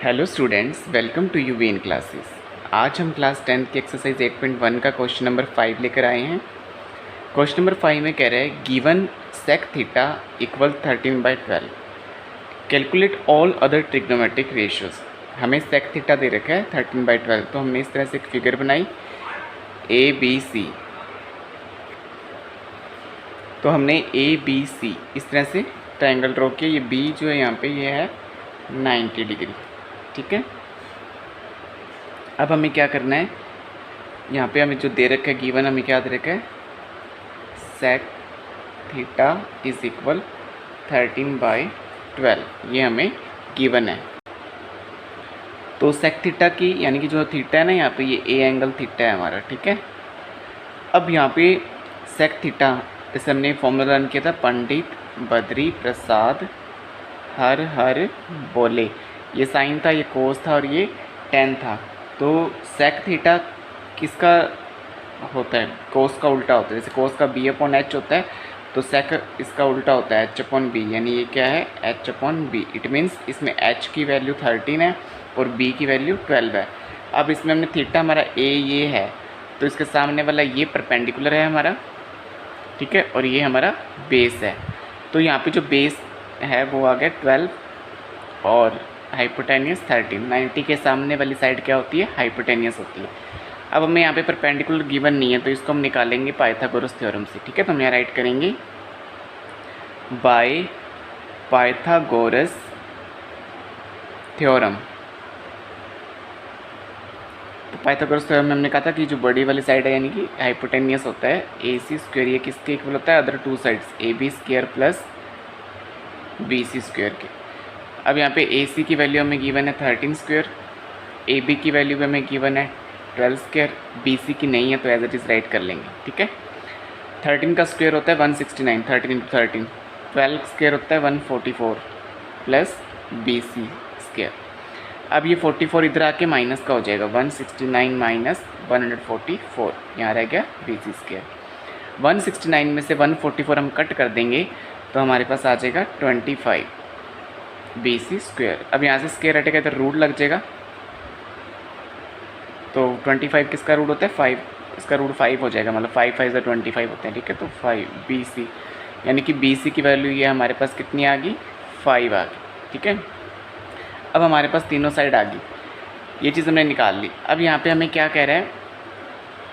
Hello students, welcome to UVN classes. आज हम class 10 की एक्सरसाइज 8.1 का क्वेश्चन नंबर 5 लेकर आए हैं। क्वेश्चन नंबर 5 में कह रहा है given sec theta equal 13/12, calculate all other trigonometric ratios. हमें सेक थीटा दे रखा है 13/12, तो हमने इस तरह से एक फिगर बनाई ए बी सी। तो हमने ए बी सी इस तरह से ट्रायंगल ड्रॉ किया। ये बी जो है यहाँ पे ये है 90 डिग्री, ठीक है। अब हमें क्या करना है, यहाँ पे हमें जो दे रखा है गिवन, हमें क्या दे रखा है, सेक थीटा इज इक्वल 13/12, ये हमें गिवन है। तो सेक थीटा की यानी कि जो थीटा है ना, यहाँ पे ये ए एंगल थीटा है हमारा, ठीक है। अब यहाँ पे सेक थीटा जैसे हमने फॉर्मूला रन किया था, पंडित बद्री प्रसाद हर हर बोले, ये साइन था, ये कोस था और ये टेन था। तो सेक थीटा किसका होता है, कोस का उल्टा होता है। जैसे कोस का बी अपॉन एच होता है, तो सेक इसका उल्टा होता है एच अपॉन बी, यानी ये क्या है H upon B. It means इसमें एच की वैल्यू 13 है और बी की वैल्यू 12 है। अब इसमें हमने थीटा हमारा ए ये है, तो इसके सामने वाला ये परपेंडिकुलर है हमारा, ठीक है, और ये हमारा बेस है। तो यहाँ पे जो बेस है वो आ गया 12 और हाइपोटेनियस 13। 90 के सामने वाली साइड क्या होती है, हाइपोटेनियस होती है। अब हमें यहाँ पे परपेंडिकुलर गिवन नहीं है, तो इसको हम निकालेंगे पाइथागोरस थ्योरम से, ठीक है। तो हम यहाँ राइट करेंगे बाय पाइथागोरस थ्योरम। तो पाइथागोरस थ्योरम में हमने कहा था कि जो बड़ी वाली साइड है यानी कि हाइपोटेनियस होता है, ए सी स्क्वायर, ये किसके इक्वल होता है, other two sides A B square plus B C square के। अब यहाँ पे ए सी की वैल्यू हमें गिवन है 13 स्क्वायर, ए बी की वैल्यू हमें गिवन है 12 स्क्वायर, बी सी की नहीं है तो एज इट इज़ राइट कर लेंगे, ठीक है। 13 का स्क्वायर होता है 169, 13 इंटू 13। 12 स्क्वायर होता है 144 प्लस बी सी स्क्वायर। अब ये 44 इधर आके माइनस का हो जाएगा, 169 माइनस 144, यहाँ रह गया बी सी स्क्वायर। 169 में से 144 हम कट कर देंगे तो हमारे पास आ जाएगा 25 बी सी स्क्वायर। अब यहाँ से स्क्वायर हटेगा इधर रूट लग जाएगा, तो 25 किसका रूट होता है 5, इसका रूट 5 हो जाएगा, मतलब 5 5 25 होते हैं, ठीक है। तो 5 बी सी यानी कि बी सी की वैल्यू ये हमारे पास कितनी आ गई, 5 आ गई, ठीक है। अब हमारे पास तीनों साइड आ गई, ये चीज़ हमने निकाल ली। अब यहाँ पे हमें क्या कह रहा है,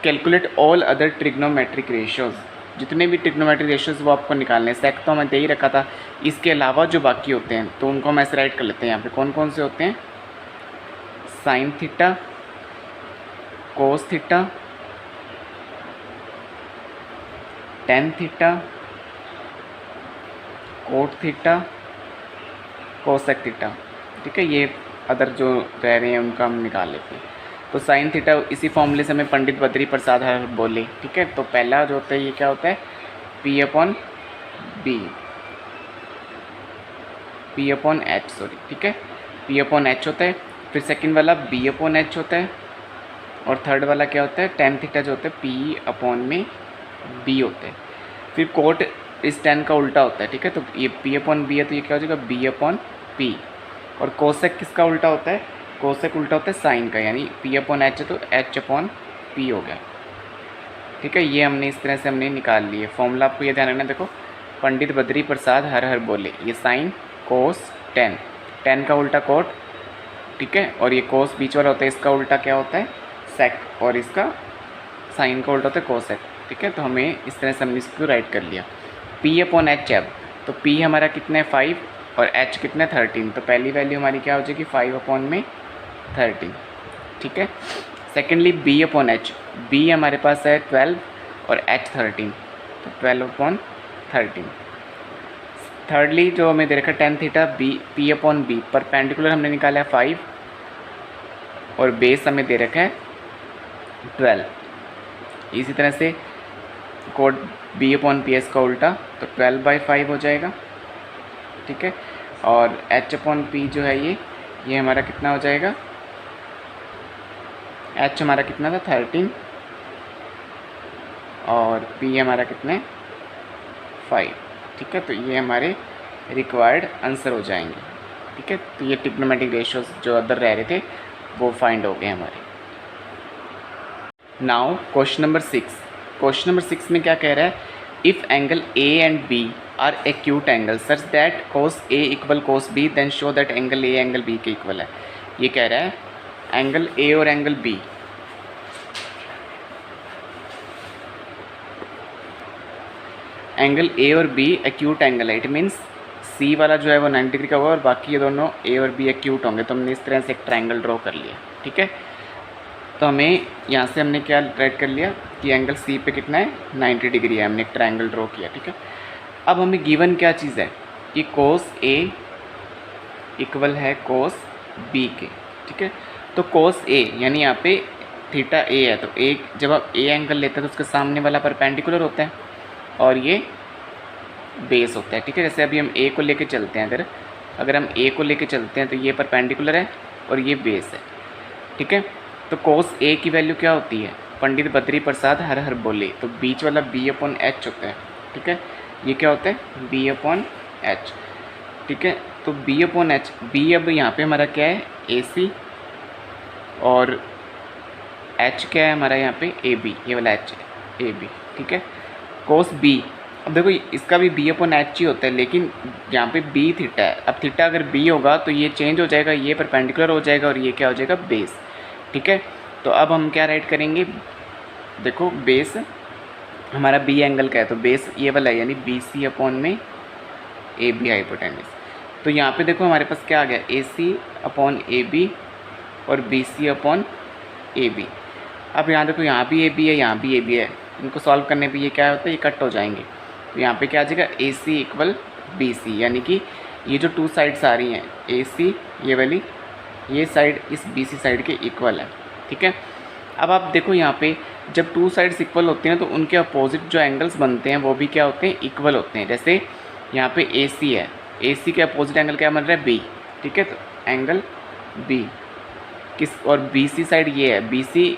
calculate all other trigonometric ratios. जितने भी ट्रिग्नोमेट्रिक रेशियोज़ वो आपको निकालने हैं। सेक तो हमें दे ही रखा था, इसके अलावा जो बाकी होते हैं तो उनको हम ऐसे राइट कर लेते हैं। यहाँ पे कौन कौन से होते हैं, sine theta, cos theta, tan theta, cot theta, cosec theta, ठीक है। ये अदर जो रह रहे हैं उनका हम निकाल लेते हैं। तो साइन थीटा इसी फॉर्मूले से हमें पंडित बद्री प्रसाद हर बोले, ठीक है। तो पहला जो होता है ये क्या होता है, P upon B, P upon H, sorry, ठीक है, पी अपॉन एच होता है। फिर सेकंड वाला बी अपॉन एच होता है, और थर्ड वाला क्या होता है, टेन थीटा जो होता है पी अपॉन में बी होता है। फिर कोट इस टेन का उल्टा होता है, ठीक है। तो ये पी अपॉन बी है तो ये क्या हो जाएगा, बी अपॉन पी। और कोसेक किसका उल्टा होता है, कोसेक उल्टा होता है साइन का, यानी पी अपॉन एच है तो एच अपॉन पी हो गया, ठीक है। ये हमने इस तरह से हमने निकाल लिए। फॉर्मूला आपको ये ध्यान रखना, देखो पंडित बद्री प्रसाद हर हर बोले, ये साइन कोस टेन, टेन का उल्टा कोट, ठीक है। और ये कोस बीच वाला होता है, इसका उल्टा क्या होता है सेक, और इसका साइन का उल्टा होता है कोसेक, ठीक है। तो हमें इस तरह से हमने इसको राइट कर लिया। पी अपॉन एच है, तो पी हमारा कितना है 5 और एच कितना है 13, तो पहली वैल्यू हमारी क्या हो जाएगी 5 अपॉन में 13, ठीक है। Secondly B upon H, B हमारे पास है 12 और एच 13, तो 12 अपॉन 13। थर्डली जो हमें दे रखा है tan theta, B P upon B, perpendicular हमने निकाला है 5 और बेस हमें दे रखा है 12। इसी तरह से कोड बी अपॉन पी एस का उल्टा, तो 12/5 हो जाएगा, ठीक है। और एच अपॉन पी जो है ये हमारा कितना हो जाएगा, एच हमारा कितना था 13 और पी हमारा कितना है 5, ठीक है। तो ये हमारे रिक्वायर्ड आंसर हो जाएंगे। ठीक है। तो ये ट्रिग्नोमेट्रिक रेशियोज जो अदर रह रहे थे वो फाइंड हो गए हमारे। Now question number 6। Question number 6 में क्या कह रहा है, if angle A and B are acute angle such that cos A equal cos B then show that angle A angle B के इक्वल है। ये कह रहा है एंगल ए और एंगल बी, एंगल ए और बी एक्यूट एंगल है। It means सी वाला जो है वो 90 डिग्री का होगा और बाकी ये दोनों ए और बी एक्यूट होंगे। तो हमने इस तरह से एक ट्रायंगल ड्रॉ कर लिया, ठीक है। तो हमें यहाँ से हमने क्या राइट कर लिया कि एंगल सी पे कितना है 90 डिग्री है, हमने एक ट्रायंगल ड्रॉ किया, ठीक है। अब हमें गिवन क्या चीज़ है कि कोस ए इक्वल है कोस बी के, ठीक है। तो कोस ए यानी यहाँ पे थीटा ए है, तो ए जब आप ए एंगल लेते हैं तो उसके सामने वाला परपेंडिकुलर होता है और ये बेस होता है, ठीक है। जैसे अभी हम ए को लेके चलते हैं, अगर हम ए को लेके चलते हैं तो ये परपेंडिकुलर है और ये बेस है, ठीक है। तो कोस ए की वैल्यू क्या होती है, पंडित बद्री प्रसाद हर हर बोले, तो बीच वाला बी अपॉन एच होता है, ठीक है। ये क्या होता है बी अपॉन एच, ठीक है। तो बी अपॉन एच, बी अब यहाँ पे हमारा क्या है ए सी और एच क्या है हमारा यहाँ पे ए बी, ये वाला एच ए बी, ठीक है। कोस बी, अब देखो इसका भी बी अपॉन एच ही होता है, लेकिन यहाँ पे बी थीटा है। अब थीटा अगर बी होगा तो ये चेंज हो जाएगा, ये परपेंडिकुलर हो जाएगा और ये क्या हो जाएगा बेस, ठीक है। तो अब हम क्या राइट करेंगे, देखो बेस हमारा बी एंगल का है तो बेस ये वाला है यानी बी सी अपॉन में ए बी हाइपोटेनस। तो यहाँ पे देखो हमारे पास क्या आ गया A C upon A B और B C upon A B. अब यहाँ देखो यहाँ भी ए बी है, यहाँ भी ए बी है, इनको सॉल्व करने पे ये क्या होता है ये कट हो जाएंगे। तो यहाँ पे क्या आ जाएगा ए सी इक्वल बी सी, यानी कि ये जो टू साइड्स आ रही हैं ए सी ये वाली, ये साइड इस बी सी साइड के इक्वल है, ठीक है। अब आप देखो यहाँ पे जब टू साइड्स इक्वल होते हैं तो उनके अपोजिट जो एंगल्स बनते हैं वो भी क्या होते हैं इक्वल होते हैं। जैसे यहाँ पे ए सी है, ए सी के अपोजिट एंगल क्या बन रहा है बी, ठीक है। तो एंगल बी किस और बी सी साइड ये है, बी सी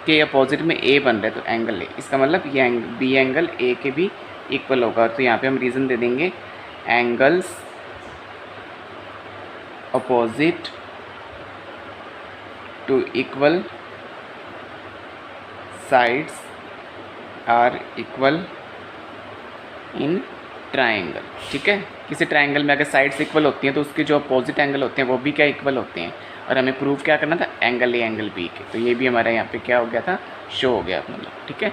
के अपोजिट में ए बन रहा है तो एंगल ए, इसका मतलब ये बी एंगल ए के भी इक्वल होगा। तो यहाँ पे हम रीज़न दे देंगे angles opposite to equal sides are equal in triangle, ठीक है। किसी ट्राइंगल में अगर साइड्स इक्वल होती हैं तो उसके जो अपोजिट एंगल होते हैं वो भी क्या इक्वल होते हैं। और हमें प्रूव क्या करना था एंगल ए एंगल बी के, तो ये भी हमारा यहाँ पे क्या हो गया था शो हो गया मतलब, ठीक है।